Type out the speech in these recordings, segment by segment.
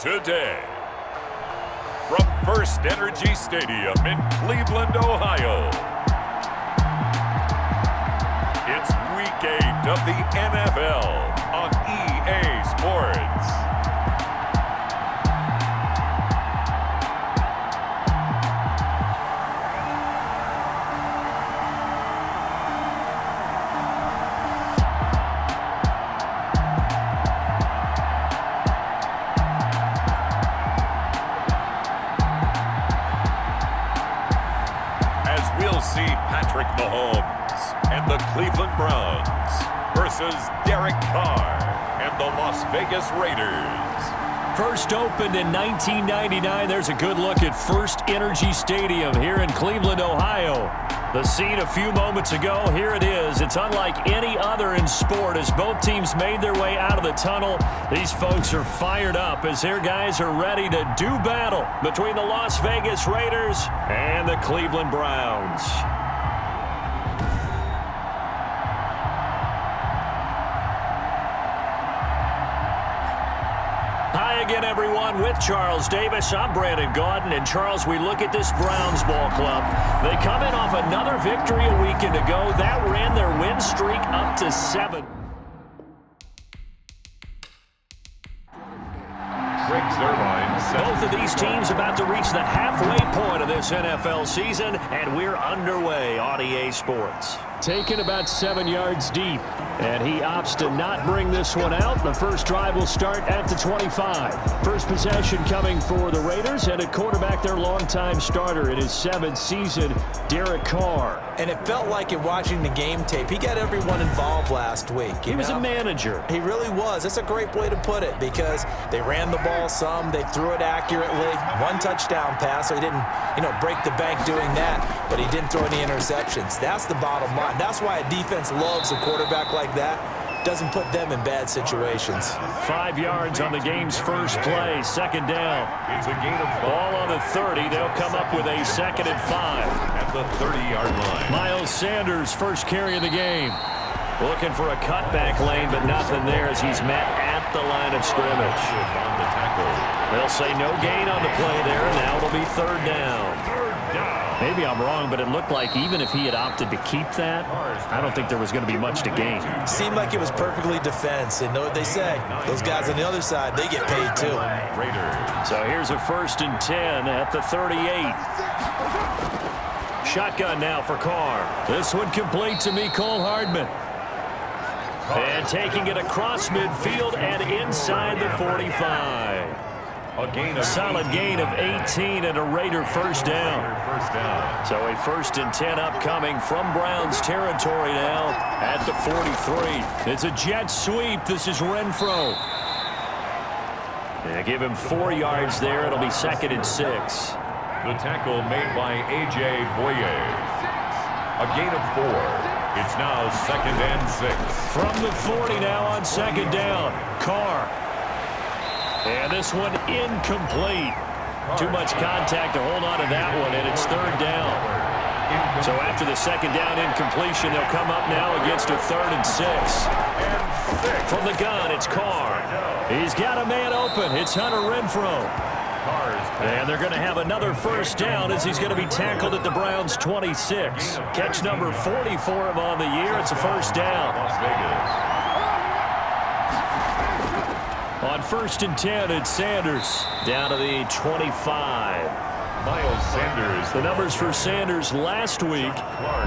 today. From First Energy Stadium in Cleveland, Ohio, it's Week 8 of the NFL on EA Sports. See Patrick Mahomes and the Cleveland Browns versus Derek Carr and the Las Vegas Raiders. First opened in 1999, there's a good look at First Energy Stadium here in Cleveland, Ohio. The scene a few moments ago, here it is. It's unlike any other in sport as both teams made their way out of the tunnel. These folks are fired up as their guys are ready to do battle between the Las Vegas Raiders and the Cleveland Browns. Hi again, everyone. With Charles Davis, I'm Brandon Gaudin. And Charles, we look at this Browns ball club. They come in off another victory a weekend ago. That ran their win streak up to 7. Both of these teams about to reach the halfway point of this NFL season, and we're underway on EA Sports. Taken about 7 yards deep, and he opts to not bring this one out. The first drive will start at the 25. First possession coming for the Raiders, and at quarterback, their longtime starter in his 7th season, Derek Carr. And it felt like in watching the game tape, he got everyone involved last week. He was a manager. He really was. That's a great way to put it because they ran the ball some, they threw it accurately. One touchdown pass, so he didn't, break the bank doing that, but he didn't throw any interceptions. That's the bottom line. That's why a defense loves a quarterback like that. Doesn't put them in bad situations. 5 yards on the game's first play. Second down. It's a gain of ball on the 30. They'll come up with a 2nd and 5. At the 30-yard line. Miles Sanders, first carry of the game. Looking for a cutback lane, but nothing there as he's met at the line of scrimmage. On the tackle. They'll say no gain on the play there. Now it'll be 3rd down. Maybe I'm wrong, but it looked like even if he had opted to keep that, I don't think there was going to be much to gain. Seemed like it was perfectly defense. And know what they say? Those guys on the other side, they get paid too. So here's a 1st and 10 at the 38. Shotgun now for Carr. This one complete to Mecole Hardman. And taking it across midfield and inside the 45. Solid gain of 18 and a Raider first down. So a 1st and 10 upcoming from Browns territory now at the 43. It's a jet sweep. This is Renfro. They give him 4 yards there. It'll be 2nd and 6. The tackle made by A.J. Boye. A gain of 4. It's now 2nd and 6. From the 40 now on 2nd down. Carr. And this one incomplete. Too much contact to hold on to that one, and it's 3rd down. So after the 2nd down incompletion, they'll come up now against a 3rd and 6. From the gun, it's Carr. He's got a man open. It's Hunter Renfro. And they're going to have another 1st down as he's going to be tackled at the Browns' 26. Catch number 40 for him on the year. It's a 1st down. Las Vegas. On 1st and 10, it's Sanders down to the 25. Miles Sanders. The numbers for Sanders last week,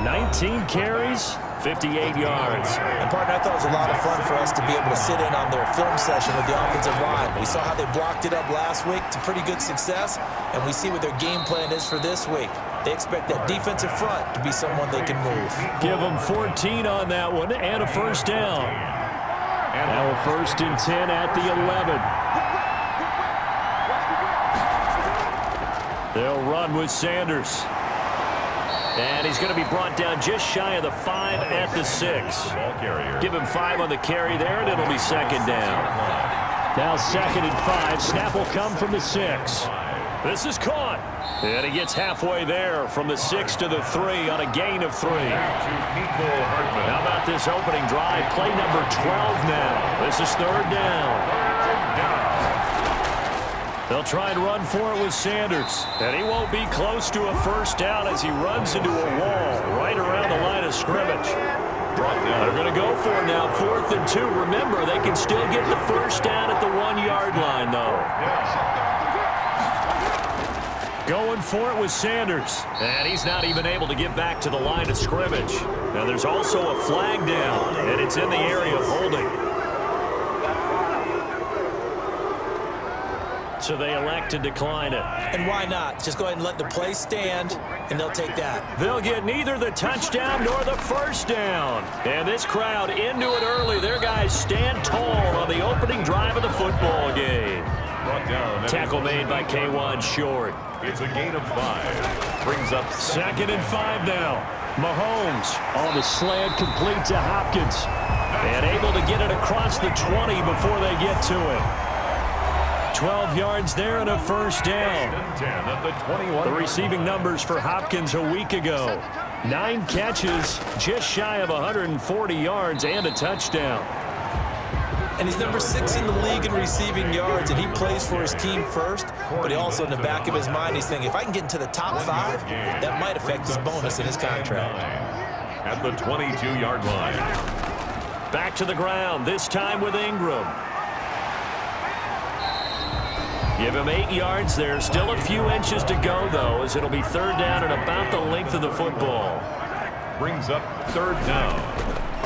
19 carries, 58 yards. And, partner, I thought it was a lot of fun for us to be able to sit in on their film session with the offensive line. We saw how they blocked it up last week to pretty good success, and we see what their game plan is for this week. They expect that defensive front to be someone they can move. Give them 14 on that one and a 1st down. Now a 1st and 10 at the 11. They'll run with Sanders. And he's going to be brought down just shy of the 5 at the 6. Give him 5 on the carry there, and it'll be 2nd down. Now 2nd and 5. Snap will come from the 6. This is caught. And he gets halfway there from the 6 to the 3 on a gain of 3. How about this opening drive? Play number 12 now. This is 3rd down. They'll try and run for it with Sanders. And he won't be close to a first down as he runs into a wall right around the line of scrimmage. They're going to go for it now, 4th and 2. Remember, they can still get the first down at the 1-yard line, though. Going for it with Sanders. And he's not even able to get back to the line of scrimmage. Now, there's also a flag down, and it's in the area of holding. So they elect to decline it. And why not? Just go ahead and let the play stand, and they'll take that. They'll get neither the touchdown nor the first down. And this crowd into it early. Their guys stand tall on the opening drive of the football game. Tackle made by K1 Short. It's a gain of 5. Brings up 2nd and 5 now. Mahomes on the slant, complete to Hopkins. And able to get it across the 20 before they get to it. 12 yards there and a first down. The receiving numbers for Hopkins a week ago. 9 catches, just shy of 140 yards and a touchdown. And he's number 6 in the league in receiving yards, and he plays for his team first. But he also, in the back of his mind, he's thinking, if I can get into the top 5, that might affect his bonus in his contract. At the 22-yard line. Back to the ground, this time with Ingram. Give him 8 yards there. Still a few inches to go, though, as it'll be 3rd down and about the length of the football. Brings up 3rd down.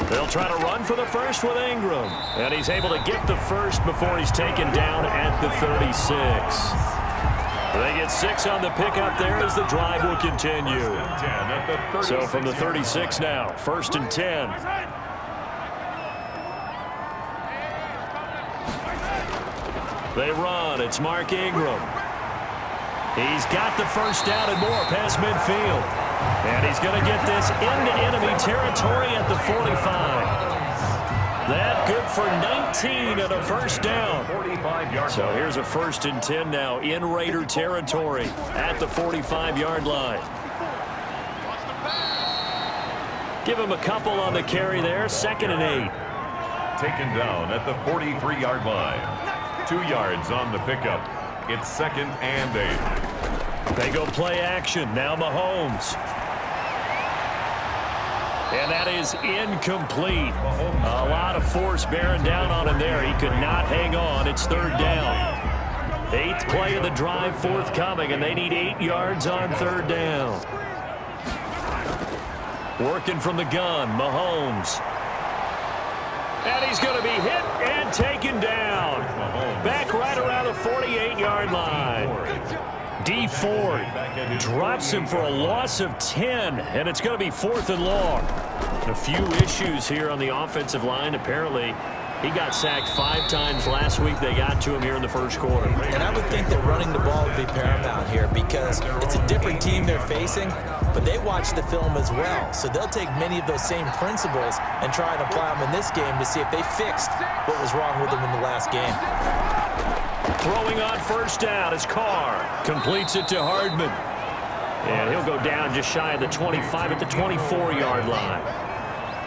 They'll try to run for the first with Ingram. And he's able to get the first before he's taken down at the 36. They get 6 on the pickup there as the drive will continue. So from the 36 now, 1st and 10. They run. It's Mark Ingram. He's got the first down and more past midfield. And he's going to get this into enemy territory at the 45. That good for 19 and a first down. So here's a 1st and 10 now in Raider territory at the 45-yard line. Give him a couple on the carry there. 2nd and 8. Taken down at the 43-yard line. 2 yards on the pickup. It's 2nd and 8. They go play action. Now Mahomes. And that is incomplete. A lot of force bearing down on him there. He could not hang on. It's 3rd down. 8th play of the drive forthcoming, and they need 8 yards on 3rd down. Working from the gun, Mahomes. And he's going to be hit and taken down. Back right around the 48-yard line. D Ford drops him for a loss of 10, and it's going to be 4th and long. A few issues here on the offensive line. Apparently, he got sacked 5 times last week. They got to him here in the 1st quarter. And I would think that running the ball would be paramount here because it's a different team they're facing, but they watch the film as well. So they'll take many of those same principles and try and apply them in this game to see if they fixed what was wrong with them in the last game. Throwing on 1st down is Carr. Completes it to Hardman. And he'll go down just shy of the 25 at the 24-yard line.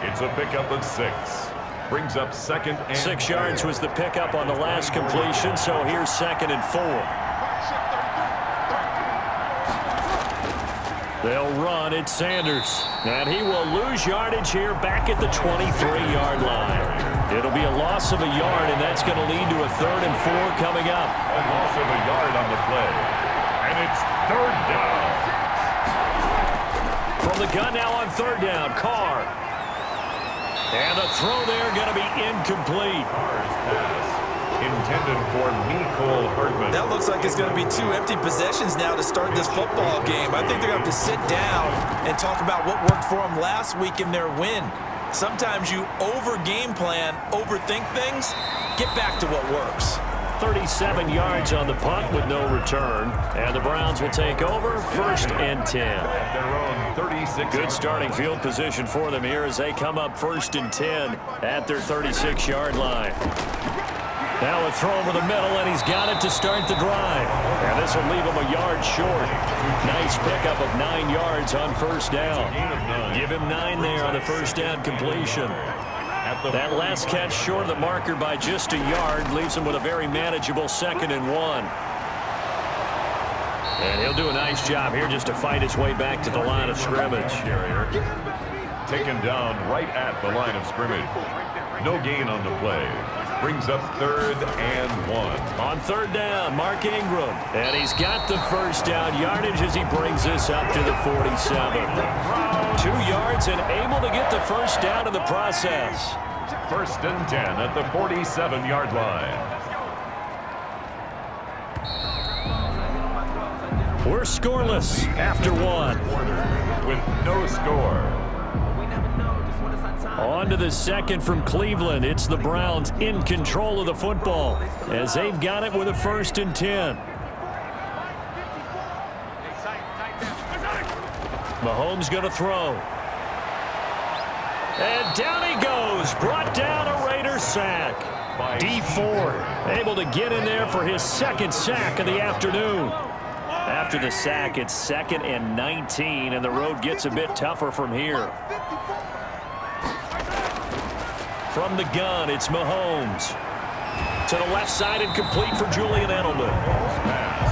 It's a pickup of 6. Brings up 2nd and 6 yards was the pickup on the last completion, so here's 2nd and 4. They'll run at Sanders. And he will lose yardage here back at the 23-yard line. It'll be a loss of a yard, and that's going to lead to a 3rd and 4 coming up. A loss of a yard on the play. And it's 3rd down. From the gun now on 3rd down, Carr. And the throw there going to be incomplete. Carr's pass intended for Mecole Hardman. That looks like it's going to be 2 empty possessions now to start this football game. I think they're going to have to sit down and talk about what worked for them last week in their win. Sometimes you over-game plan, overthink things, get back to what works. 37 yards on the punt with no return. And the Browns will take over 1st and 10. At their own 36. Good starting field position for them here as they come up 1st and 10 at their 36-yard line. Now a throw over the middle, and he's got it to start the drive. And this will leave him a yard short. Nice pickup of 9 yards on 1st down. Give him 9 there on the 1st down completion. That last catch short of the marker by just a yard leaves him with a very manageable 2nd and 1. And he'll do a nice job here just to fight his way back to the line of scrimmage. Taken down right at the line of scrimmage. No gain on the play. Brings up 3rd and 1. On 3rd down, Mark Ingram. And he's got the first down yardage as he brings this up to the 47. 2 yards and able to get the first down in the process. 1st and 10 at the 47-yard line. We're scoreless after 1. With no score. On to the second from Cleveland. It's the Browns in control of the football as they've got it with a 1st and 10. Mahomes going to throw. And down he goes. Brought down a Raider sack. D Ford able to get in there for his 2nd sack of the afternoon. After the sack, it's 2nd and 19, and the road gets a bit tougher from here. From the gun, it's Mahomes. To the left side and complete for Julian Edelman.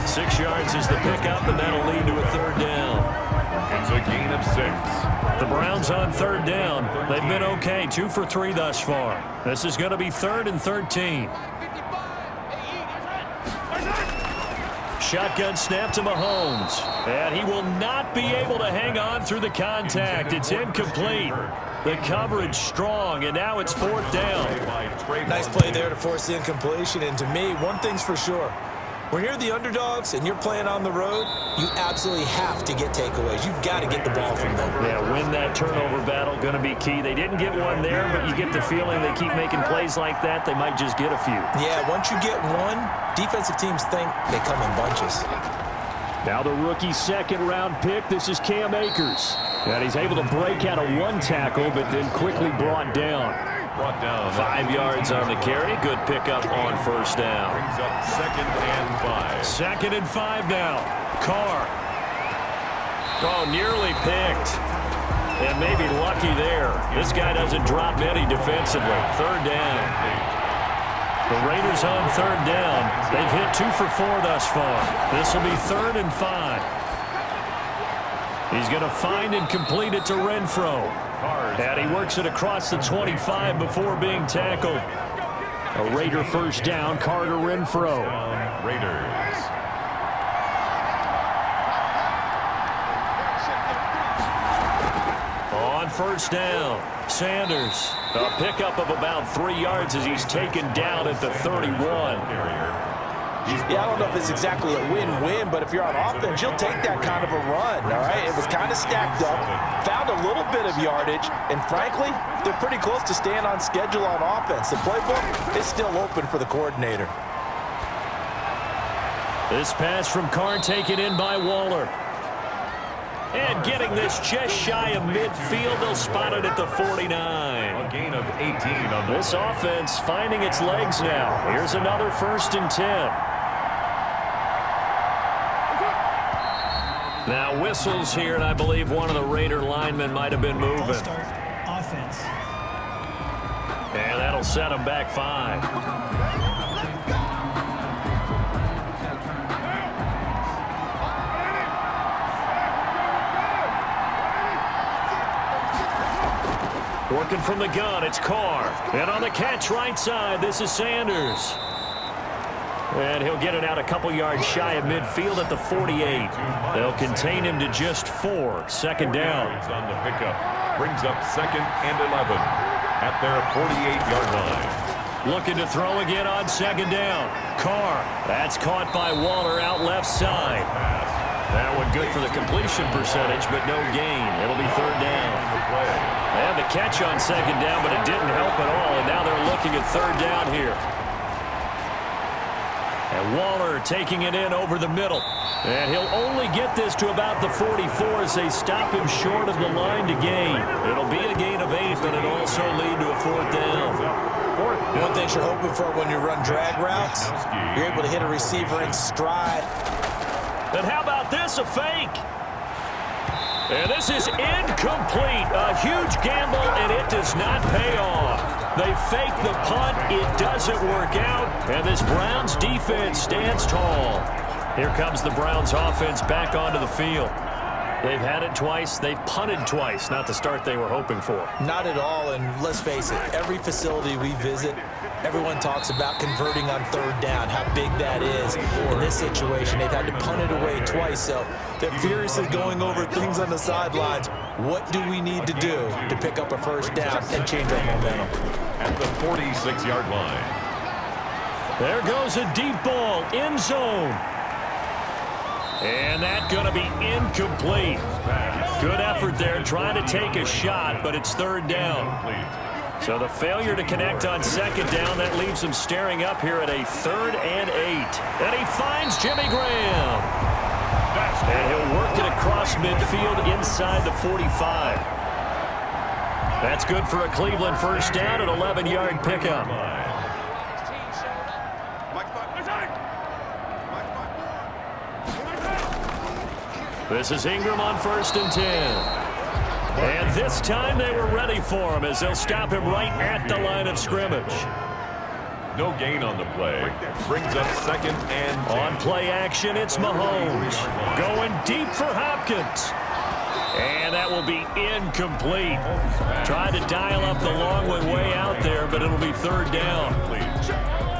6 yards is the pickup, and that'll lead to a 3rd down. It's a gain of 6. The Browns on 3rd down. They've been okay, 2 for 3 thus far. This is going to be 3rd and 13. Shotgun snap to Mahomes. And he will not be able to hang on through the contact. It's incomplete. The coverage strong, and now it's 4th down. Nice play there to force the incompletion. And to me, one thing's for sure. When you're the underdogs and you're playing on the road, you absolutely have to get takeaways. You've got to get the ball from them. Yeah, win that turnover battle, going to be key. They didn't get one there, but you get the feeling they keep making plays like that, they might just get a few. Yeah, once you get one, defensive teams think they come in bunches. Now the rookie 2nd-round pick, this is Cam Akers. And he's able to break out of 1 tackle, but then quickly brought down. 5 yards on the carry. Good pickup on 1st down. Brings up 2nd and 5. 2nd and 5 now. Carr. Oh, nearly picked. And maybe lucky there. This guy doesn't drop many defensively. 3rd down. The Raiders on 3rd down. They've hit 2 for 4 thus far. This will be 3rd and 5. He's going to find and complete it to Renfro. And he works it across the 25 before being tackled. A Raider 1st down, Carter Renfro. Raiders. On 1st down, Sanders. A pickup of about 3 yards as he's taken down at the 31. Yeah, I don't know if it's exactly a win-win, but if you're on offense, you'll take that kind of a run, all right? It was kind of stacked up, found a little bit of yardage, and frankly, they're pretty close to staying on schedule on offense. The playbook is still open for the coordinator. This pass from Carr taken in by Waller. And getting this just shy of midfield, they'll spot it at the 49. A gain of 18 on this offense finding its legs now. Here's another 1st and 10. Now whistles here, and I believe one of the Raider linemen might have been moving. Offense. And that'll set him back 5. Working from the gun, it's Carr. And on the catch right side, this is Sanders. And he'll get it out a couple yards shy of midfield at the 48. They'll contain him to just 4. 2nd down. On the pickup. Brings up 2nd and 11 at their 48-yard line. Looking to throw again on 2nd down. Carr. That's caught by Waller out left side. That one good for the completion percentage, but no gain. It'll be 3rd down. They had the catch on 2nd down, but it didn't help at all, and now they're looking at 3rd down here. And Waller taking it in over the middle. And he'll only get this to about the 44 as they stop him short of the line to gain. It'll be a gain of 8, but it'll also lead to a 4th down. One thing you're hoping for when you run drag routes, you're able to hit a receiver in stride. And how about this, a fake? And this is incomplete. A huge gamble, and it does not pay off. They fake the punt. It doesn't work out. And this Browns defense stands tall. Here comes the Browns offense back onto the field. They've had it twice. They've punted twice. Not the start they were hoping for. Not at all, and let's face it, every facility we visit, everyone talks about converting on third down, how big that is. In this situation, they've had to punt it away twice, so they're furiously going over things on the sidelines. What do we need to do to pick up a first down and change our momentum? At the 46-yard line. There goes a deep ball, end zone. And that's going to be incomplete. Good effort there trying to take a shot, but it's third down. So the failure to connect on second down, that leaves him staring up here at a 3rd and 8. And he finds Jimmy Graham. And he'll work it across midfield inside the 45. That's good for a Cleveland first down, an 11-yard pickup. This is Ingram on 1st and 10. And this time they were ready for him as they'll stop him right at the line of scrimmage. No gain on the play. Brings up 2nd and 10. On play action, it's Mahomes. Going deep for Hopkins. And that will be incomplete. Tried to dial up the long one way out there, but it'll be third down.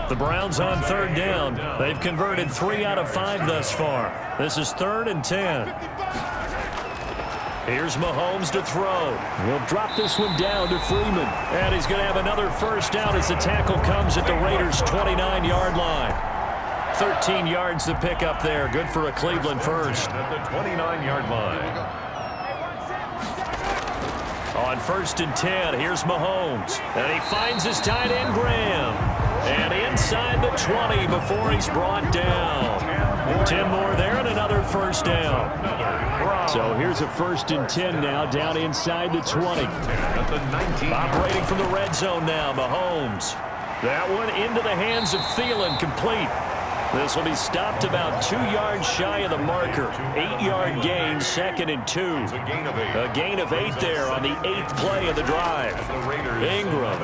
The Browns on third down. They've converted 3 out of 5 thus far. This is 3rd and 10. Here's Mahomes to throw. He'll drop this one down to Freeman. And he's going to have another first down as the tackle comes at the Raiders' 29-yard line. 13 yards to pick up there. Good for a Cleveland first. At the 29-yard line. On 1st and 10, here's Mahomes. And he finds his tight end, Graham. And inside the 20 before he's brought down. 10 more there and another first down. So here's a 1st and 10 now down inside the 20. Operating from the red zone now, Mahomes. That one into the hands of Thielen, complete. This will be stopped about 2 yards shy of the marker. 8-yard gain, 2nd and 2. A gain of 8 there on the 8th play of the drive. Ingram.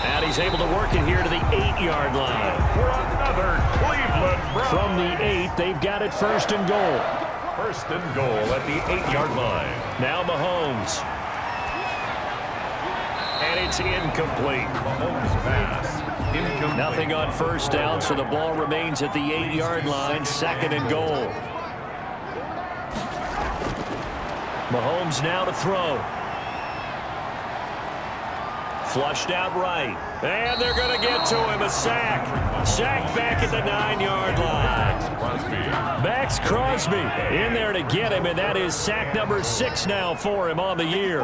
And he's able to work it here to the 8-yard line. For another Cleveland Browns. From the 8, they've got it 1st and goal. 1st and goal at the 8-yard line. Now Mahomes. And it's incomplete. Mahomes pass. Incomplete. Nothing on first down, so the ball remains at the 8-yard line, 2nd and goal. Mahomes now to throw. Flushed out right. And they're going to get to him. A sack. Sack back at the 9-yard line. Max Crosby in there to get him, and that is sack number 6 now for him on the year.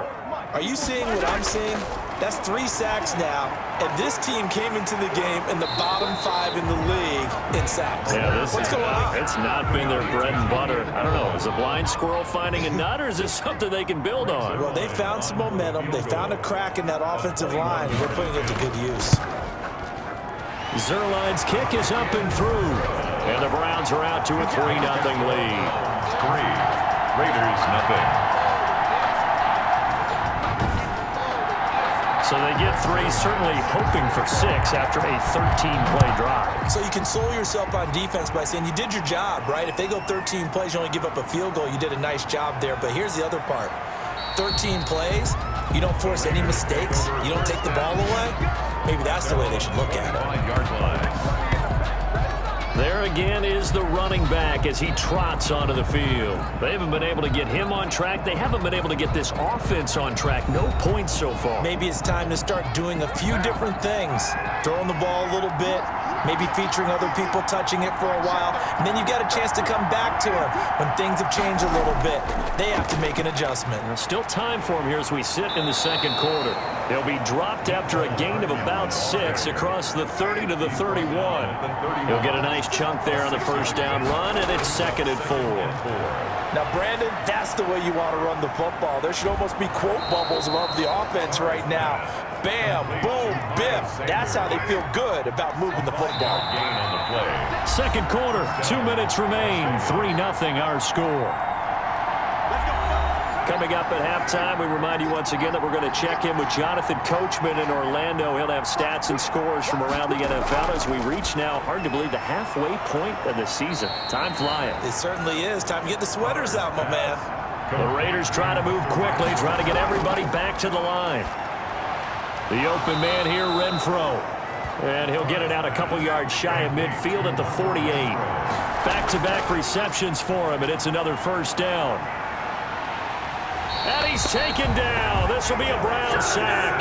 Are you seeing what I'm seeing? That's 3 sacks now, and this team came into the game in the bottom 5 in the league in sacks. Yeah, What's going on? It's not been their bread and butter. I don't know. Is a blind squirrel finding a nut, or is this something they can build on? Well, they found some momentum. They found a crack in that offensive line, and they're putting it to good use. Zerline's kick is up and through, and the Browns are out to a 3-0 lead. 3. Raiders nothing. So they get 3, certainly hoping for 6 after a 13-play drive. So you console yourself on defense by saying you did your job, right? If they go 13 plays, you only give up a field goal, you did a nice job there. But here's the other part. 13 plays, you don't force any mistakes, you don't take the ball away. Maybe that's the way they should look at it. 5-yard line. There again is the running back as he trots onto the field. They haven't been able to get him on track. They haven't been able to get this offense on track. No points so far. Maybe it's time to start doing a few different things. Throwing the ball a little bit, maybe featuring other people touching it for a while, and then you got a chance to come back to him when things have changed a little bit. They have to make an adjustment. There's still time for him here as we sit in the second quarter. They'll be dropped after a gain of about 6 across the 30 to the 31. He'll get a nice chunk there on the first down run, and it's 2nd and 4. Now, Brandon, that's the way you want to run the football. There should almost be quote bubbles above the offense right now. Bam, boom, biff. That's how they feel good about moving the football. Gain on the play. Second quarter, 2 minutes remain. 3-0 our score. Coming up at halftime, we remind you once again that we're going to check in with Jonathan Coachman in Orlando. He'll have stats and scores from around the NFL as we reach now, hard to believe, the halfway point of the season. Time flying. It certainly is. Time to get the sweaters out, my man. The Raiders try to move quickly, trying to get everybody back to the line. The open man here, Renfro. And he'll get it out a couple yards shy of midfield at the 48. Back-to-back receptions for him, and it's another first down. And he's taken down. This will be a Brown sack.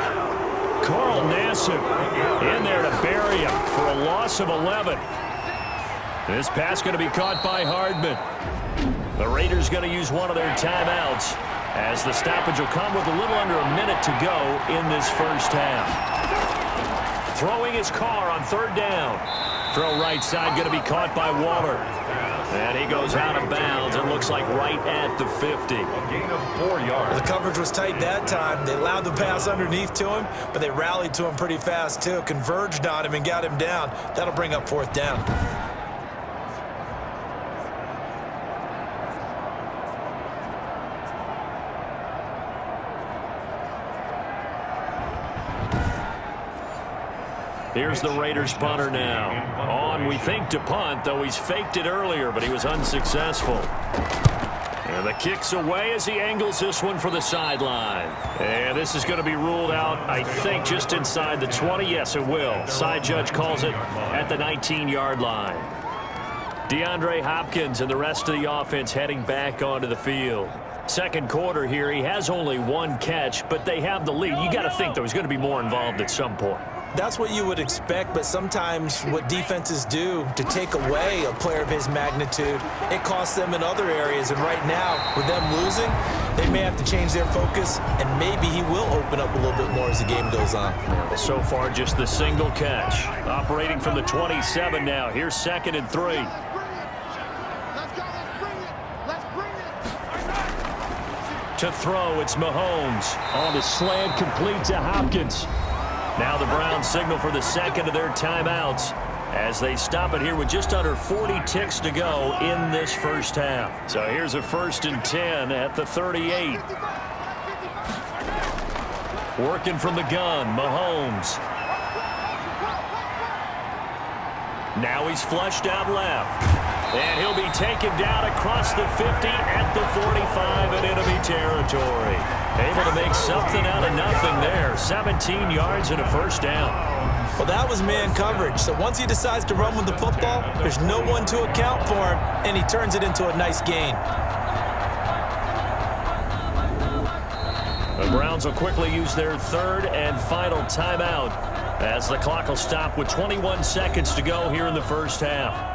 Carl Nassib in there to bury him for a loss of 11. This pass going to be caught by Hardman. The Raiders going to use one of their timeouts as the stoppage will come with a little under a minute to go in this first half. Throwing his car on third down. Throw right side going to be caught by Waller. And he goes out of bounds. It looks like right at the 50. A gain of 4 yards. The coverage was tight that time. They allowed the pass underneath to him, but they rallied to him pretty fast too. Converged on him and got him down. That'll bring up fourth down. Here's the Raiders punter now. On, we think, to punt, though he's faked it earlier, but he was unsuccessful. And the kick's away as he angles this one for the sideline. And this is going to be ruled out, I think, just inside the 20. Yes, it will. Side judge calls it at the 19-yard line. DeAndre Hopkins and the rest of the offense heading back onto the field. Second quarter here, he has only one catch, but they have the lead. You got to think, though, he's going to be more involved at some point. That's what you would expect, but sometimes what defenses do to take away a player of his magnitude, it costs them in other areas. And right now, with them losing, they may have to change their focus, and maybe he will open up a little bit more as the game goes on. So far, just the single catch. Operating from the 27 now. Here's 2nd and 3. To throw, it's Mahomes. On the slant, complete to Hopkins. Now the Browns signal for the second of their timeouts as they stop it here with just under 40 ticks to go in this first half. So here's a 1st and 10 at the 38. Working from the gun, Mahomes. Now he's flushed out left. And he'll be taken down across the 50 at the 45 in enemy territory. Able to make something out of nothing there. 17 yards and a first down. Well, that was man coverage. So once he decides to run with the football, there's no one to account for him, and he turns it into a nice gain. The Browns will quickly use their third and final timeout as the clock will stop with 21 seconds to go here in the first half.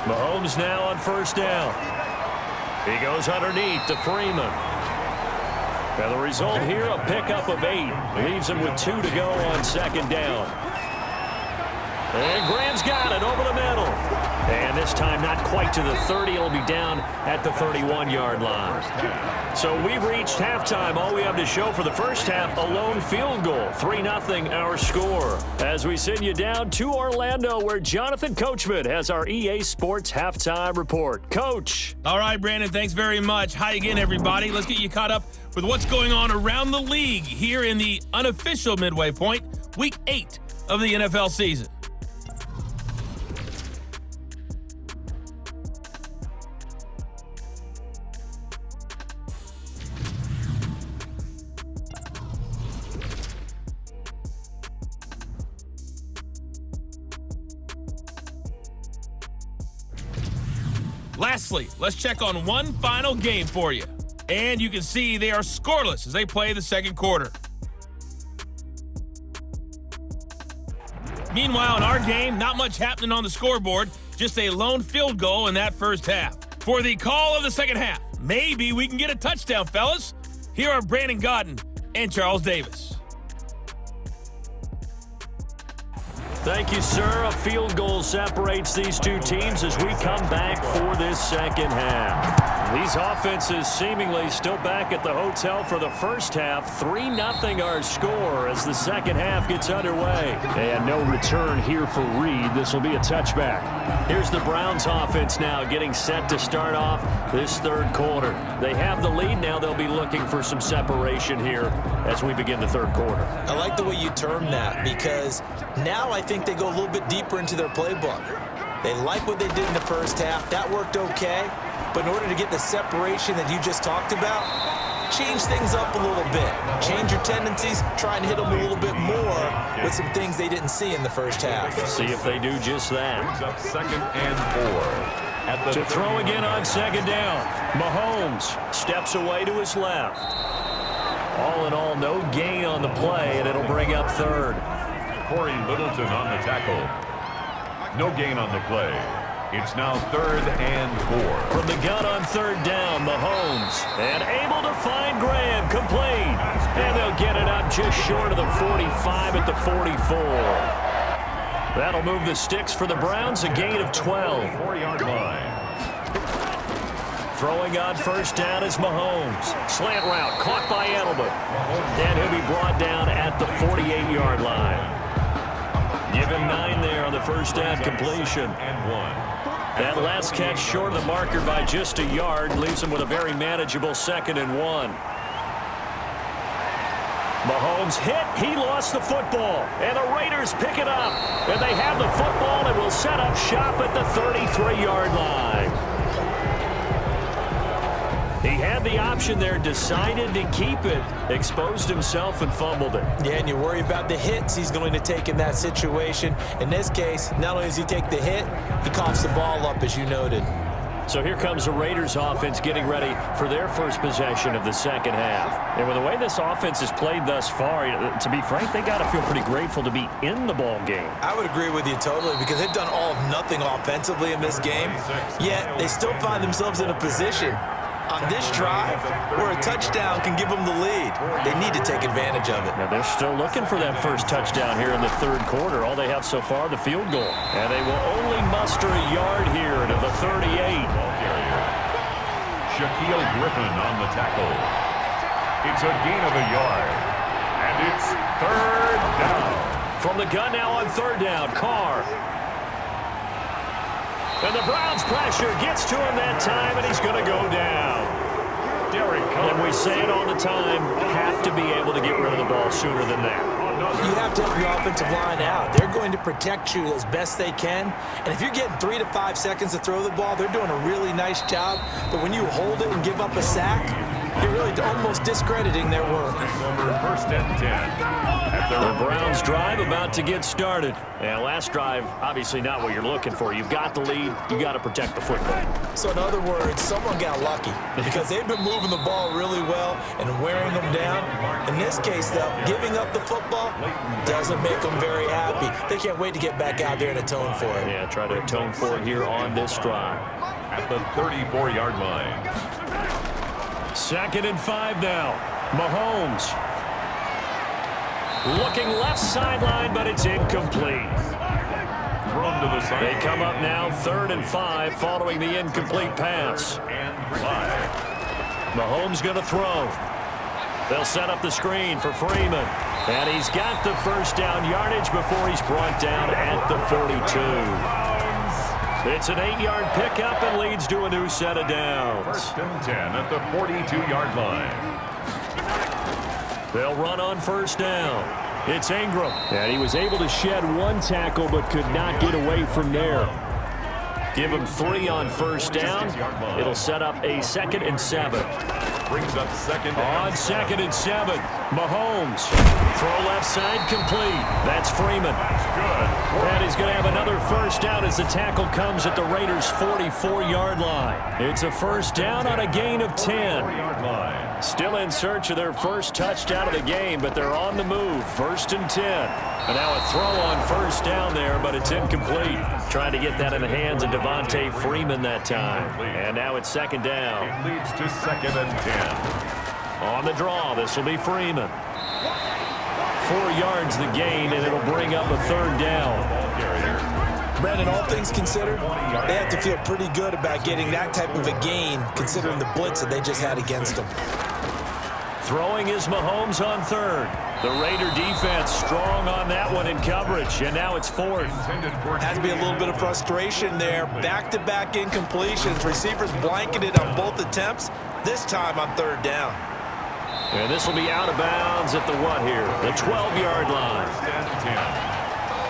Mahomes now on first down. He goes underneath to Freeman. And the result here, a pickup of 8. Leaves him with 2 to go on second down. And Graham's got it over the middle. And this time not quite to the 30. It'll be down at the 31-yard line. So we've reached halftime. All we have to show for the first half, a lone field goal. 3-0 our score. As we send you down to Orlando where Jonathan Coachman has our EA Sports halftime report. Coach. All right, Brandon, thanks very much. Hi again, everybody. Let's get you caught up with what's going on around the league here in the unofficial midway point, Week 8 of the NFL season. Lastly, let's check on one final game for you. And you can see they are scoreless as they play the second quarter. Meanwhile, in our game, not much happening on the scoreboard, just a lone field goal in that first half. For the call of the second half, maybe we can get a touchdown, fellas. Here are Brandon Godden and Charles Davis. Thank you, sir. A field goal separates these two teams as we come back for this second half. These offenses seemingly still back at the hotel for the first half. 3-0 our score as the second half gets underway. And no return here for Reed. This will be a touchback. Here's the Browns offense now getting set to start off this third quarter. They have the lead now. They'll be looking for some separation here as we begin the third quarter. I like the way you term that because now I think they go a little bit deeper into their playbook. They like what they did in the first half. That worked okay. But in order to get the separation that you just talked about, change things up a little bit. Change your tendencies, try and hit them a little bit more with some things they didn't see in the first half. See if they do just that. Up 2nd and 4. To throw again on second down. Mahomes steps away to his left. All in all, no gain on the play, and it'll bring up third. Corey Littleton on the tackle. No gain on the play. It's now 3rd and 4. From the gun on third down, Mahomes. And able to find Graham, complete. And they'll get it up just short of the 45 at the 44. That'll move the sticks for the Browns, a gain of 12. 4-yard line. Throwing on first down is Mahomes. Slant route, caught by Edelman. And he'll be brought down at the 48-yard line. Give him 9 there on the first down completion. And 1. That last catch short of the marker by just a yard leaves him with a very manageable 2nd and 1. Mahomes hit. He lost the football. And the Raiders pick it up. And they have the football and will set up shop at the 33-yard line. He had the option there, decided to keep it, exposed himself and fumbled it. Yeah, and you worry about the hits he's going to take in that situation. In this case, not only does he take the hit, he coughs the ball up, as you noted. So here comes the Raiders offense getting ready for their first possession of the second half. And with the way this offense has played thus far, to be frank, they got to feel pretty grateful to be in the ball game. I would agree with you totally because they've done all of nothing offensively in this game, yet they still find themselves in a position on this drive where a touchdown can give them the lead. They need to take advantage of it. Now they're still looking for that first touchdown here in the third quarter. All they have so far, the field goal. And they will only muster a yard here to the 38. Shaquille Griffin on the tackle. It's a gain of a yard. And it's 3rd down. From the gun now on third down, Carr. And the Browns pressure gets to him that time, and he's going to go down. And we say it all the time, have to be able to get rid of the ball sooner than that. You have to help your offensive line out. They're going to protect you as best they can. And if you're getting 3 to 5 seconds to throw the ball, they're doing a really nice job. But when you hold it and give up a sack, you're really almost discrediting their work. 1st and 10. The Browns drive about to get started. And last drive, obviously not what you're looking for. You've got the lead. You've got to protect the football. So in other words, someone got lucky because they've been moving the ball really well and wearing them down. In this case, though, giving up the football doesn't make them very happy. They can't wait to get back out there and atone for it. Yeah, try to atone for it here on this drive. At the 34-yard line. 2nd and 5 now. Mahomes. Looking left sideline, but it's incomplete. Thrown to the side. They come up now 3rd and 5 following the incomplete pass. And 5. Mahomes going to throw. They'll set up the screen for Freeman. And he's got the first down yardage before he's brought down at the 42. It's an 8-yard pickup and leads to a new set of downs. 1st and 10 at the 42-yard line. They'll run on first down. It's Ingram. And he was able to shed one tackle but could not get away from there. Give him 3 on first down. It'll set up a 2nd and 7. Brings up 2nd on 2nd and 7. Mahomes. Throw left side complete. That's Freeman. That's good. And he's going to have another first down as the tackle comes at the Raiders' 44-yard line. It's a first down on a gain of 10. 4-yard line. Still in search of their first touchdown of the game, but they're on the move. 1st and 10. And now a throw on first down there, but it's incomplete. Trying to get that in the hands of Devontae Freeman that time. And now it's 2nd down. It leads to 2nd and 10. On the draw, this will be Freeman. 4 yards the gain, and it'll bring up a 3rd down. Brandon, all things considered, they have to feel pretty good about getting that type of a gain, considering the blitz that they just had against them. Throwing is Mahomes on third. The Raider defense strong on that one in coverage, and now it's fourth. Has to be a little bit of frustration there. Back-to-back incompletions. Receivers blanketed on both attempts, this time on third down. And this will be out of bounds at the what here? The 12-yard line.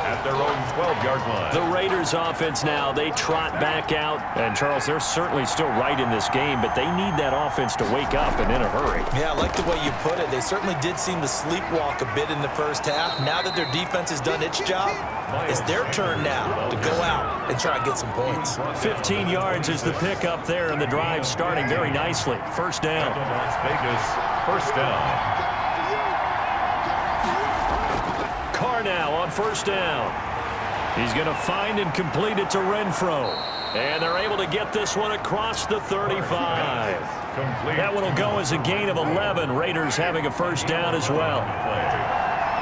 At their own 12-yard line. The Raiders offense now, they trot back out. And, Charles, they're certainly still right in this game, but they need that offense to wake up and in a hurry. Yeah, I like the way you put it. They certainly did seem to sleepwalk a bit in the first half. Now that their defense has done its job, it's their turn now to go out and try and get some points. 15 yards is the pickup there, and the drive starting very nicely. First down. Las Vegas, first down. Carr now on first down. He's going to find and complete it to Renfro. And they're able to get this one across the 35. That one will go as a gain of 11. Raiders having a first down as well.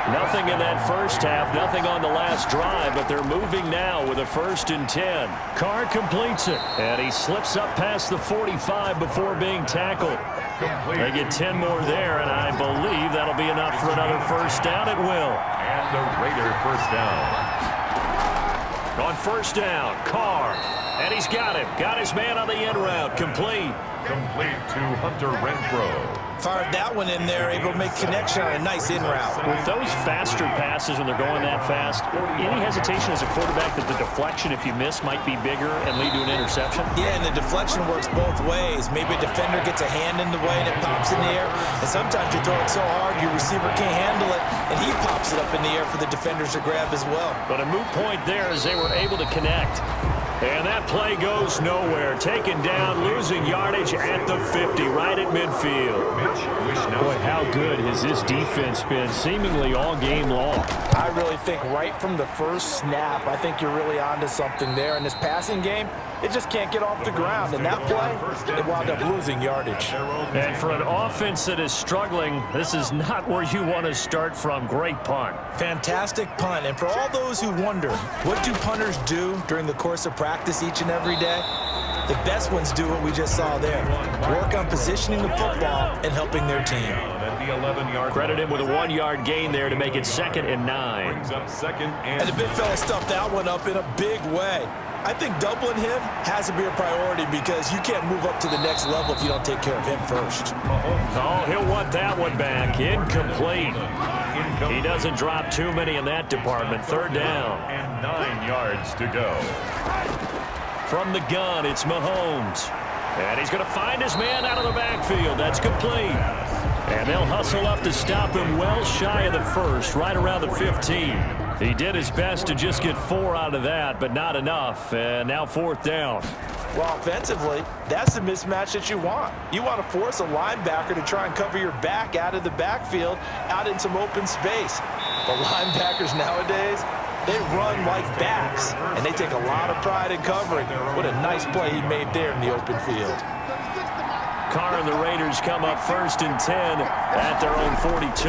Nothing in that first half, nothing on the last drive, but they're moving now with a 1st and 10. Carr completes it, and he slips up past the 45 before being tackled. They get 10 more there, and I believe that'll be enough for another first down. It will. And the Raider first down. On first down, Carr, and he's got him. Got his man on the end route, complete. Complete to Hunter Renfro. Fired that one in there, able to make connection on a nice in route. With those faster passes when they're going that fast, any hesitation as a quarterback that the deflection, if you miss, might be bigger and lead to an interception? Yeah, and the deflection works both ways. Maybe a defender gets a hand in the way and it pops in the air. And sometimes you throw it so hard your receiver can't handle it, and he pops it up in the air for the defenders to grab as well. But a moot point there as they were able to connect. And that play goes nowhere. Taken down, losing yardage at the 50, right at midfield. Boy, how good has this defense been seemingly all game long? I really think right from the first snap, I think you're really onto something there. In this passing game, it just can't get off the ground. And that play, it wound up losing yardage. And for an offense that is struggling, this is not where you want to start from. Great punt. Fantastic punt. And for all those who wonder, what do punters do during the course of practice each and every day? The best ones do what we just saw there. Work on positioning the football and helping their team. Credit him with a 1-yard gain there to make it 2nd and 9. And the big fella stuffed that one up in a big way. I think doubling him has to be a priority because you can't move up to the next level if you don't take care of him first. Oh, he'll want that one back. Incomplete. He doesn't drop too many in that department. 3rd down. And 9 yards to go. From the gun, it's Mahomes. And he's going to find his man out of the backfield. That's complete. And they'll hustle up to stop him well shy of the first, right around the 15. He did his best to just get 4 out of that, but not enough. And now 4th down. Well, offensively, that's the mismatch that you want. You want to force a linebacker to try and cover your back out of the backfield, out in some open space. But linebackers nowadays, they run like backs, and they take a lot of pride in covering. What a nice play he made there in the open field. Carr and the Raiders come up 1st and 10 at their own 42.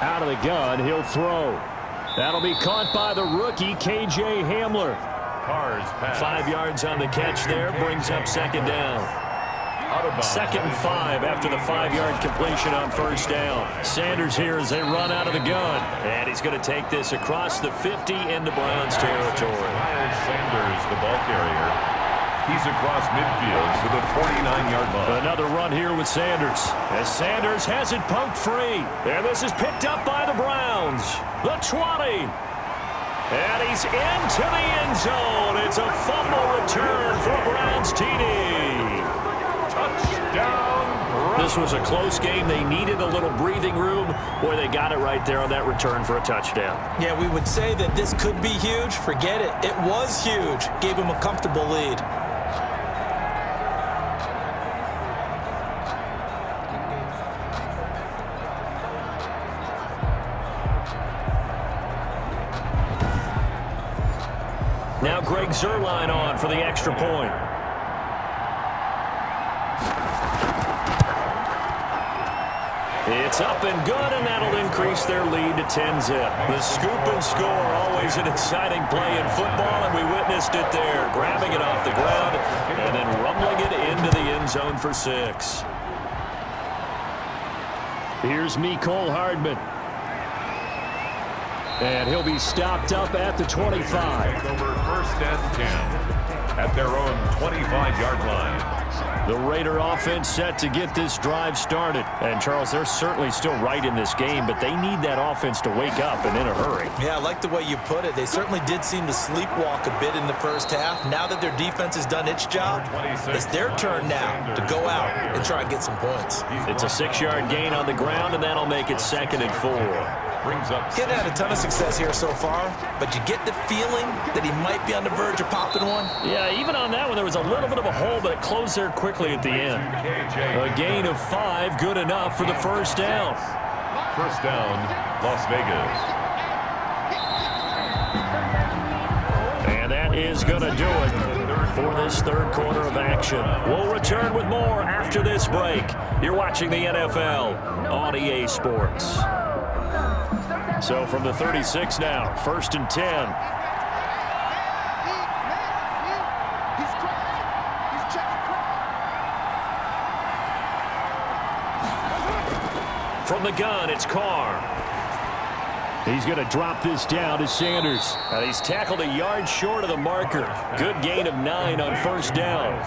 Out of the gun, he'll throw. That'll be caught by the rookie, K.J. Hamler. 5 yards on the catch there, brings up 2nd down. 2nd and 5 after the 5-yard completion on 1st down. Sanders here as they run out of the gun. And he's going to take this across the 50 into Browns territory. Sanders, the ball carrier. He's across midfield to the 49-yard line. Another run here with Sanders. As Sanders has it poked free. And this is picked up by the Browns. The 20. And he's into the end zone. It's a fumble return for Browns TD. Touchdown. This was a close game. They needed a little breathing room. Boy, they got it right there on that return for a touchdown. Yeah, we would say that this could be huge. Forget it. It was huge. Gave him a comfortable lead. Now Greg Zuerlein on for the extra point. It's up and good, and that'll increase their lead to 10-zip. The scoop and score, always an exciting play in football, and we witnessed it there, grabbing it off the ground and then rumbling it into the end zone for 6. Here's Mecole Hardman. And he'll be stopped up at the 25. Over 1st and 10 at their own 25-yard line. The Raider offense set to get this drive started. And, Charles, they're certainly still right in this game, but they need that offense to wake up and in a hurry. Yeah, I like the way you put it. They certainly did seem to sleepwalk a bit in the first half. Now that their defense has done its job, it's their turn now to go out and try and get some points. It's a 6-yard gain on the ground, and that'll make it 2nd and 4. Kid had a ton of success here so far, but you get the feeling that he might be on the verge of popping one. Yeah, even on that one, there was a little bit of a hole, but it closed there quickly at the end. A gain of 5, good enough for the first down. First down, Las Vegas. And that is going to do it for this third quarter of action. We'll return with more after this break. You're watching the NFL on EA Sports. So from the 36 now, 1st and 10. From the gun, it's Carr. He's going to drop this down to Sanders. And he's tackled a yard short of the marker. Good gain of 9 on 1st down.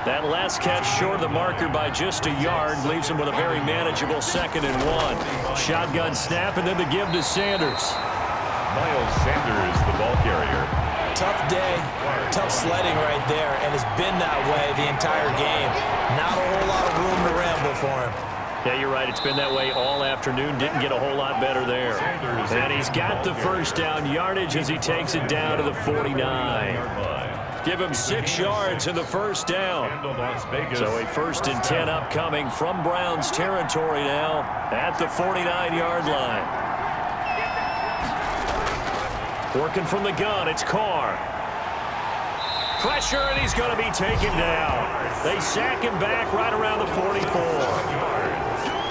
That last catch short of the marker by just a yard leaves him with a very manageable 2nd and 1. Shotgun snap and then the give to Sanders. Miles Sanders, the ball carrier. Tough day, tough sledding right there, and it's been that way the entire game. Not a whole lot of room to ramble for him. Yeah, you're right. It's been that way all afternoon. Didn't get a whole lot better there. And he's got the first down yardage as he takes it down to the 49. Give him 6 yards in the first down. So a 1st and 10 upcoming from Browns territory now at the 49-yard line. Working from the gun, it's Carr. Pressure, and he's going to be taken down. They sack him back right around the 44.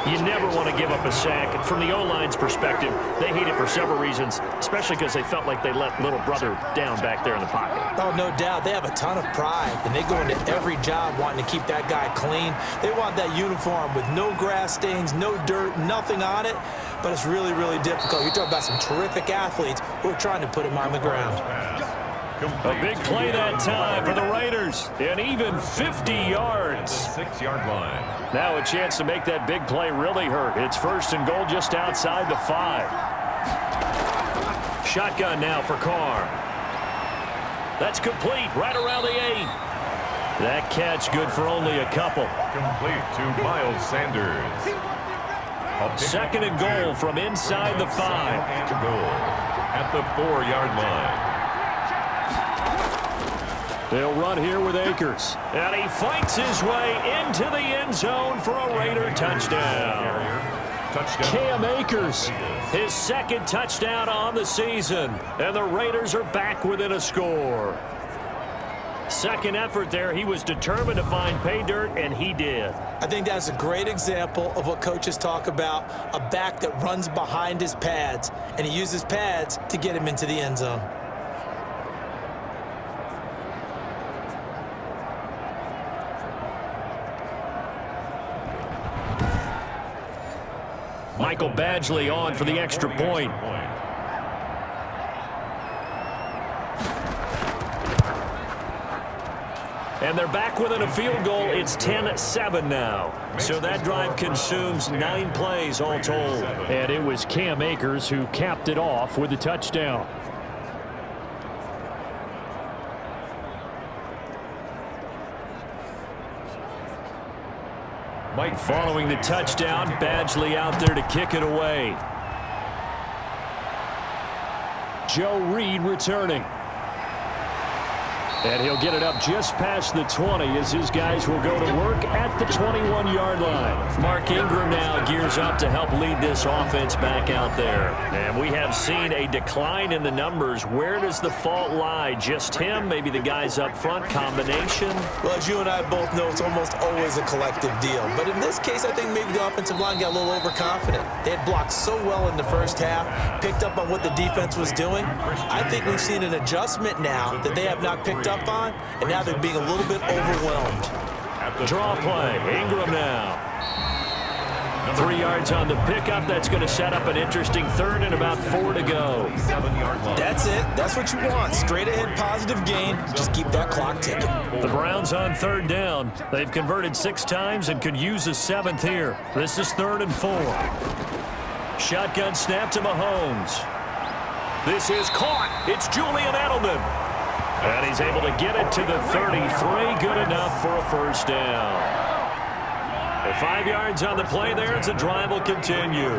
You never want to give up a sack. And from the O-line's perspective, they hate it for several reasons, especially because they felt like they let little brother down back there in the pocket. Oh, no doubt. They have a ton of pride, and they go into every job wanting to keep that guy clean. They want that uniform with no grass stains, no dirt, nothing on it, but it's really, really difficult. You're talking about some terrific athletes who are trying to put him on the ground. A big play that time for the Raiders, and even 50 yards. 6-yard line. Now a chance to make that big play really hurt. It's 1st and goal just outside the 5. Shotgun now for Carr. That's complete right around the 8. That catch good for only a couple. Complete to Miles Sanders. 2nd and goal from inside the 5. And goal at the 4-yard line. They'll run here with Akers. And he fights his way into the end zone for a Raider touchdown. Cam Akers, his 2nd touchdown on the season. And the Raiders are back within a score. 2nd effort there. He was determined to find pay dirt, and he did. I think that's a great example of what coaches talk about, a back that runs behind his pads, and he uses pads to get him into the end zone. Michael Badgley on for the extra point. And they're back within a field goal. It's 10-7 now. So that drive consumes 9 plays all told. And it was Cam Akers who capped it off with a touchdown. Following the touchdown, Badgley out there to kick it away. Joe Reed returning. And he'll get it up just past the 20 as his guys will go to work at the 21-yard line. Mark Ingram now gears up to help lead this offense back out there. And we have seen a decline in the numbers. Where does the fault lie? Just him? Maybe the guys up front? Combination? Well, as you and I both know, it's almost always a collective deal. But in this case, I think maybe the offensive line got a little overconfident. They had blocked so well in the first half, picked up on what the defense was doing. I think we've seen an adjustment now that they have not picked up on, and now they're being a little bit overwhelmed. Draw play. Ingram now. 3 yards on the pickup. That's going to set up an interesting third and about 4 to go. That's it. That's what you want. Straight ahead positive gain. Just keep that clock ticking. The Browns on 3rd down. They've converted 6 times and could use a 7th here. This is 3rd and 4. Shotgun snap to Mahomes. This is caught. It's Julian Edelman. And he's able to get it to the 33. Good enough for a first down. 5 yards on the play there as the drive will continue.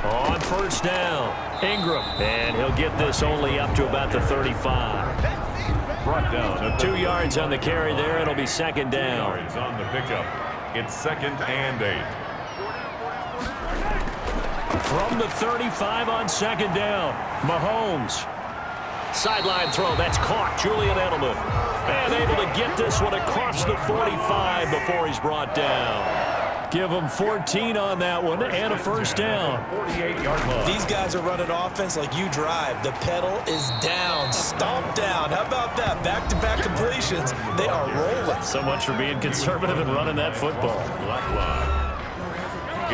On 1st down, Ingram. And he'll get this only up to about the 35. Brought down 2 yards on the carry there. It'll be 2nd down. yards on the pickup. It's 2nd and 8. From the 35 on 2nd down, Mahomes. Sideline throw, that's caught. Julian Edelman. And able to get this one across the 45 before he's brought down. Give him 14 on that one and a first down. 48-yard line. These guys are running offense like you drive. The pedal is down, stomp down. How about that? Back-to-back completions. They are rolling. So much for being conservative and running that football.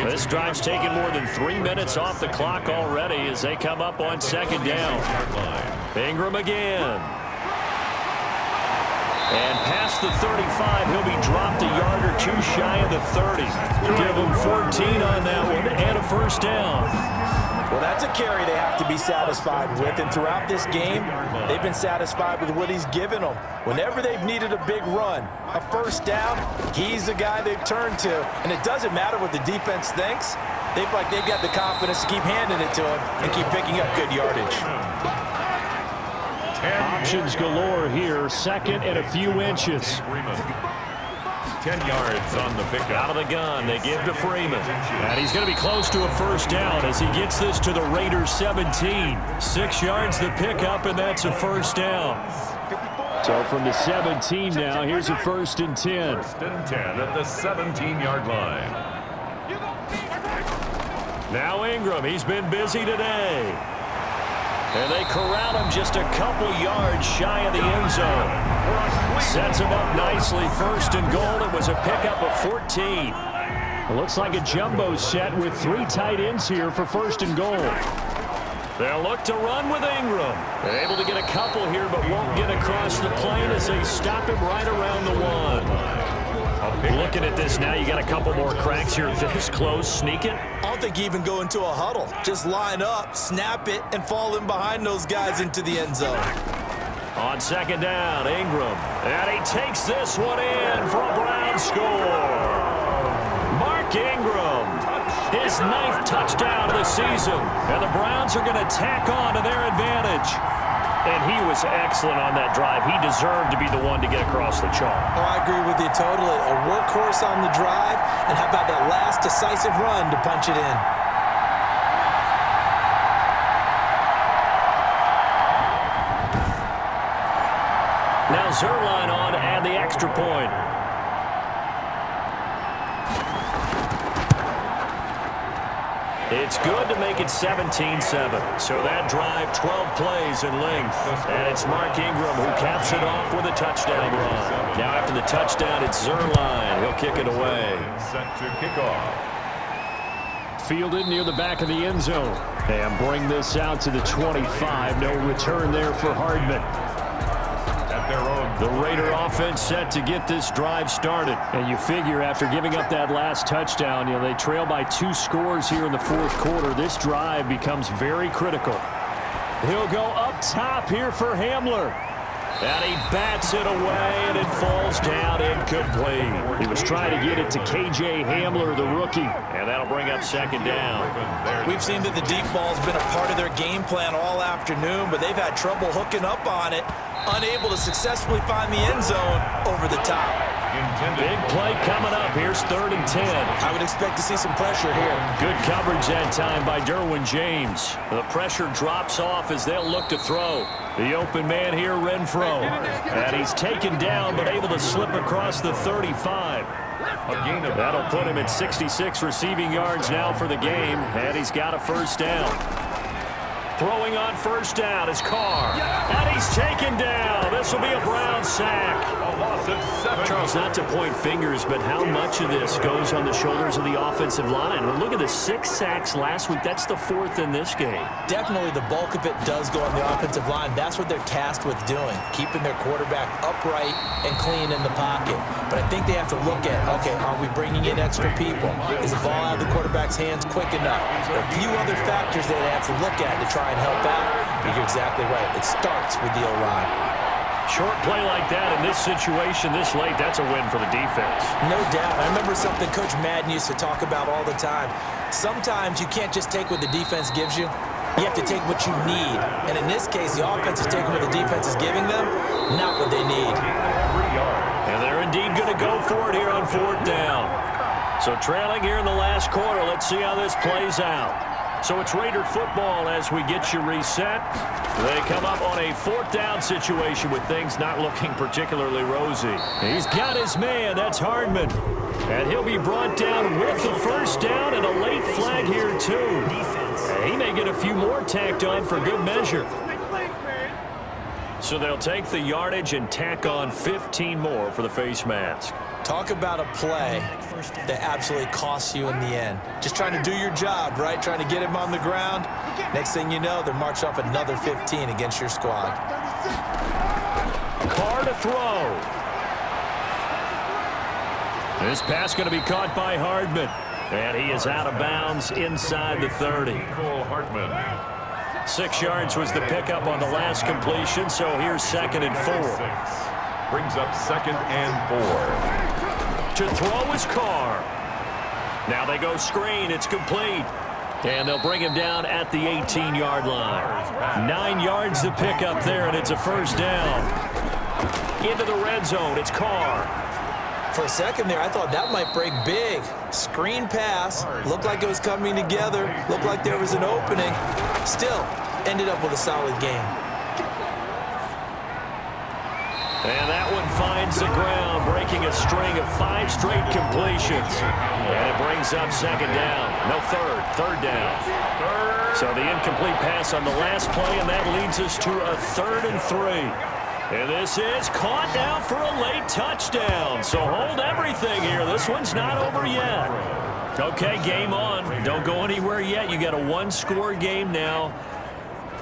This drive's taken more than 3 minutes off the clock already as they come up on 2nd down. Ingram again. And past the 35, he'll be dropped a yard or 2 shy of the 30. Give him 14 on that one and a first down. Well, that's a carry they have to be satisfied with, and throughout this game, they've been satisfied with what he's given them. Whenever they've needed a big run, a first down, he's the guy they've turned to, and it doesn't matter what the defense thinks. They've got the confidence to keep handing it to him and keep picking up good yardage. Options galore here, 2nd and a few inches. 10 yards on the pickup. Out of the gun, they give to Freeman. And he's going to be close to a first down as he gets this to the Raiders 17. 6 yards the pickup, and that's a first down. So from the 17 now, here's a 1st and 10. 1st and 10 at the 17-yard line. Now Ingram, he's been busy today. And they corral him just a couple yards shy of the end zone. Sets him up nicely. 1st and goal. It was a pickup of 14. It looks like a jumbo set with 3 tight ends here for 1st and goal. They'll look to run with Ingram. They're able to get a couple here, but won't get across the plane as they stop him right around the 1. Looking at this now, you got a couple more cracks here this close. Sneak it. I don't think you even go into a huddle. Just line up, snap it, and fall in behind those guys into the end zone. On 2nd down, Ingram. And he takes this one in for a Brown score. Mark Ingram, his 9th touchdown of the season. And the Browns are going to tack on to their advantage. And he was excellent on that drive. He deserved to be the one to get across the chalk. Oh, I agree with you totally. A workhorse on the drive, and how about that last decisive run to punch it in? Now Zerline on to add the extra point. It's good to make it 17-7. So that drive, 12 plays in length. And it's Mark Ingram who caps it off with a touchdown run. Now after the touchdown, it's Zerline. He'll kick it away. Set to kick off. Fielded near the back of the end zone. And bring this out to the 25. No return there for Hardman. The Raider offense set to get this drive started. And you figure after giving up that last touchdown, they trail by 2 scores here in the 4th quarter. This drive becomes very critical. He'll go up top here for Hamler. And he bats it away, and it falls down incomplete. He was trying to get it to K.J. Hamler, the rookie, and that'll bring up second down. We've seen that the deep ball's been a part of their game plan all afternoon, but they've had trouble hooking up on it, unable to successfully find the end zone over the top. Big play coming up. Here's 3rd and 10. I would expect to see some pressure here. Good coverage that time by Derwin James. The pressure drops off as they'll look to throw. The open man here, Renfro. And he's taken down but able to slip across the 35. That'll put him at 66 receiving yards now for the game, and he's got a first down. Throwing on first down is Carr. And he's taken down. This will be a Brown sack. Charles, not to point fingers, but how much of this goes on the shoulders of the offensive line? Well, look at the 6 sacks last week. That's the 4th in this game. Definitely the bulk of it does go on the offensive line. That's what they're tasked with doing, keeping their quarterback upright and clean in the pocket. But I think they have to look at, okay, are we bringing in extra people? Is the ball out of the quarterback's hands quick enough? There are a few other factors that they have to look at to try and help out. But you're exactly right. It starts with the O-line. Short play like that in this situation this late, that's a win for the defense. No doubt. I remember something Coach Madden used to talk about all the time. Sometimes you can't just take what the defense gives you. You have to take what you need. And in this case, the offense is taking what the defense is giving them, not what they need. And they're indeed going to go for it here on 4th down. So trailing here in the last quarter, let's see how this plays out. So it's Raider football as we get you reset. They come up on a 4th down situation with things not looking particularly rosy. He's got his man. That's Hardman. And he'll be brought down with the first down and a late flag here, too. He may get a few more tacked on for good measure. So they'll take the yardage and tack on 15 more for the face mask. Talk about a play that absolutely costs you in the end. Just trying to do your job, right? Trying to get him on the ground. Next thing you know, they're marching off another 15 against your squad. Carr to throw. This pass going to be caught by Hardman. And he is out of bounds inside the 30. 6 yards was the pickup on the last completion, so here's 2nd and 4. Brings up 2nd and 4. To throw is Carr. Now they go screen. It's complete. And they'll bring him down at the 18-yard line. 9 yards to pick up there, and it's a first down. Into the red zone. It's Carr. For a second there, I thought that might break big. Screen pass. Looked like it was coming together. Looked like there was an opening. Still, ended up with a solid game. And that one finds the ground, breaking a string of 5 straight completions. And it brings up 2nd down. No, 3rd down. So the incomplete pass on the last play, and that leads us to a 3rd and 3. And this is caught now for a late touchdown. So hold everything here. This one's not over yet. Okay, game on. Don't go anywhere yet. You got a 1-score game now.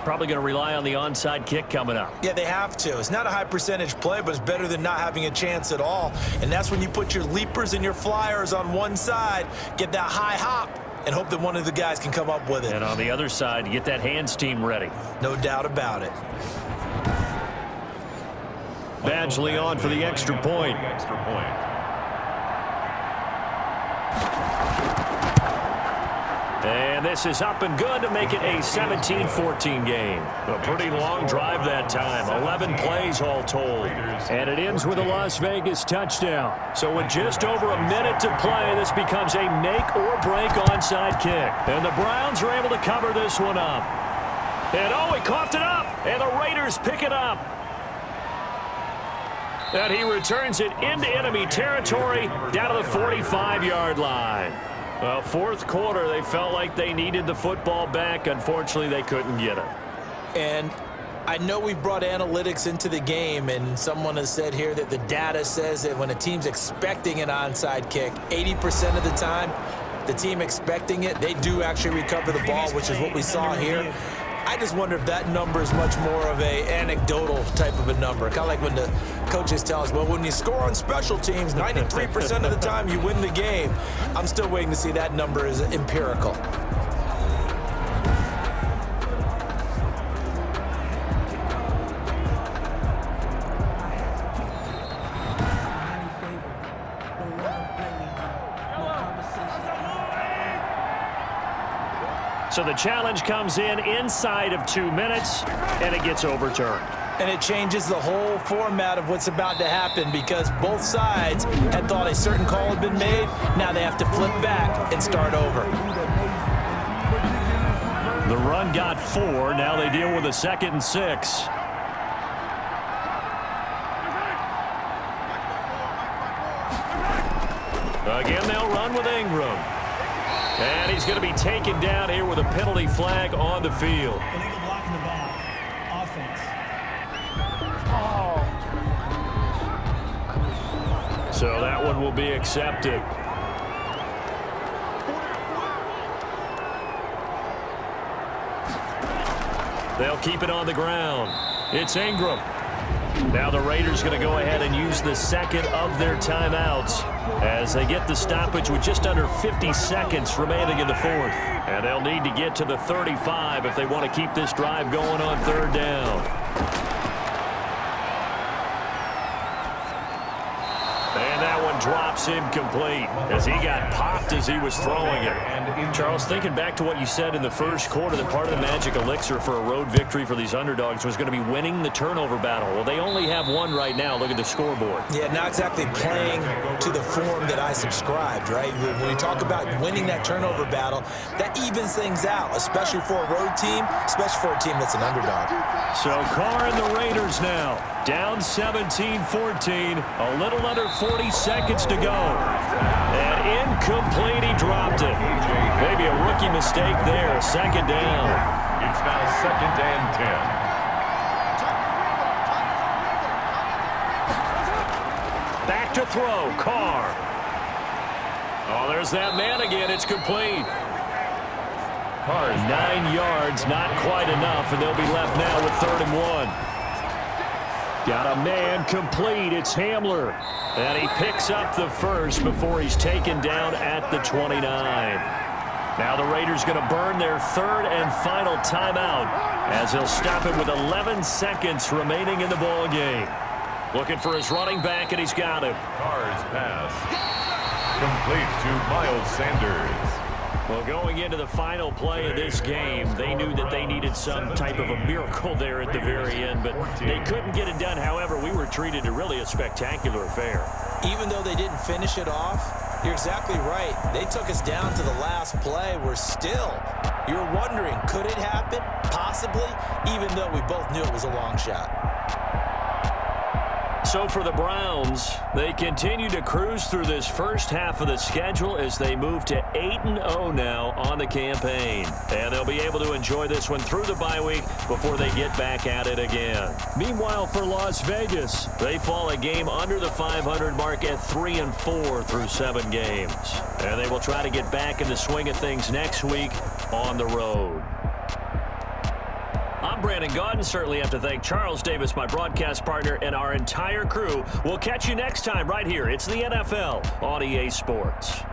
Probably going to rely on the onside kick coming up. Yeah, they have to. It's not a high percentage play, but it's better than not having a chance at all. And that's when you put your leapers and your flyers on one side, get that high hop, and hope that one of the guys can come up with it. And on the other side, get that hands team ready. No doubt about it. Badgley on for the extra point. And this is up and good to make it a 17-14 game. A pretty long drive that time. 11 plays all told. And it ends with a Las Vegas touchdown. So with just over a minute to play, this becomes a make-or-break onside kick. And the Browns are able to cover this one up. And oh, he coughed it up. And the Raiders pick it up. And he returns it into enemy territory down to the 45-yard line. Well, 4th quarter, they felt like they needed the football back. Unfortunately, they couldn't get it. And I know we've brought analytics into the game, and someone has said here that the data says that when a team's expecting an onside kick, 80% of the time, the team expecting it, they do actually recover the ball, which is what we saw here. I just wonder if that number is much more of a anecdotal type of a number. Kind of like when the coaches tell us, well, when you score on special teams, 93% of the time you win the game. I'm still waiting to see that number is empirical. So the challenge comes in inside of 2 minutes, and it gets overturned. And it changes the whole format of what's about to happen because both sides had thought a certain call had been made. Now they have to flip back and start over. The run got 4. Now they deal with a 2nd and 6. Again, they'll run with Ingram. And he's going to be taken down here with a penalty flag on the field. Illegal blocking the ball. Offense. So that one will be accepted. They'll keep it on the ground. It's Ingram. Now the Raiders going to go ahead and use the second of their timeouts as they get the stoppage with just under 50 seconds remaining in the fourth. And they'll need to get to the 35 if they want to keep this drive going on 3rd down. And that one drops incomplete as he got popped as he was throwing it. Charles, thinking back to what you said in the first quarter, that part of the magic elixir for a road victory for these underdogs was going to be winning the turnover battle. Well, they only have one right now. Look at the scoreboard. Yeah, not exactly playing to the form that I subscribed, right? When you talk about winning that turnover battle, that evens things out, especially for a road team, especially for a team that's an underdog. So Carr and the Raiders now down 17-14, a little under 40 seconds to go. And incomplete, he dropped it. Maybe a rookie mistake there, 2nd down. It's now 2nd and 10. Back to throw, Carr. Oh, there's that man again. It's complete. 9 yards, not quite enough, and they'll be left now with 3rd and 1. Got a man complete. It's Hamler. And he picks up the first before he's taken down at the 29. Now the Raiders going to burn their 3rd and final timeout as he'll stop it with 11 seconds remaining in the ball game. Looking for his running back, and he's got him. Carr's pass complete to Miles Sanders. Well, going into the final play of this game, they knew that they needed some type of a miracle there at the very end, but they couldn't get it done. However, we were treated to really a spectacular affair. Even though they didn't finish it off, you're exactly right. They took us down to the last play. You're wondering, could it happen? Possibly, even though we both knew it was a long shot. So for the Browns, they continue to cruise through this first half of the schedule as they move to 8-0 now on the campaign. And they'll be able to enjoy this one through the bye week before they get back at it again. Meanwhile, for Las Vegas, they fall a game under the 500 mark at 3-4 through 7 games. And they will try to get back in the swing of things next week on the road. I'm Brandon Gaudin. Certainly have to thank Charles Davis, my broadcast partner, and our entire crew. We'll catch you next time right here. It's the NFL on EA Sports.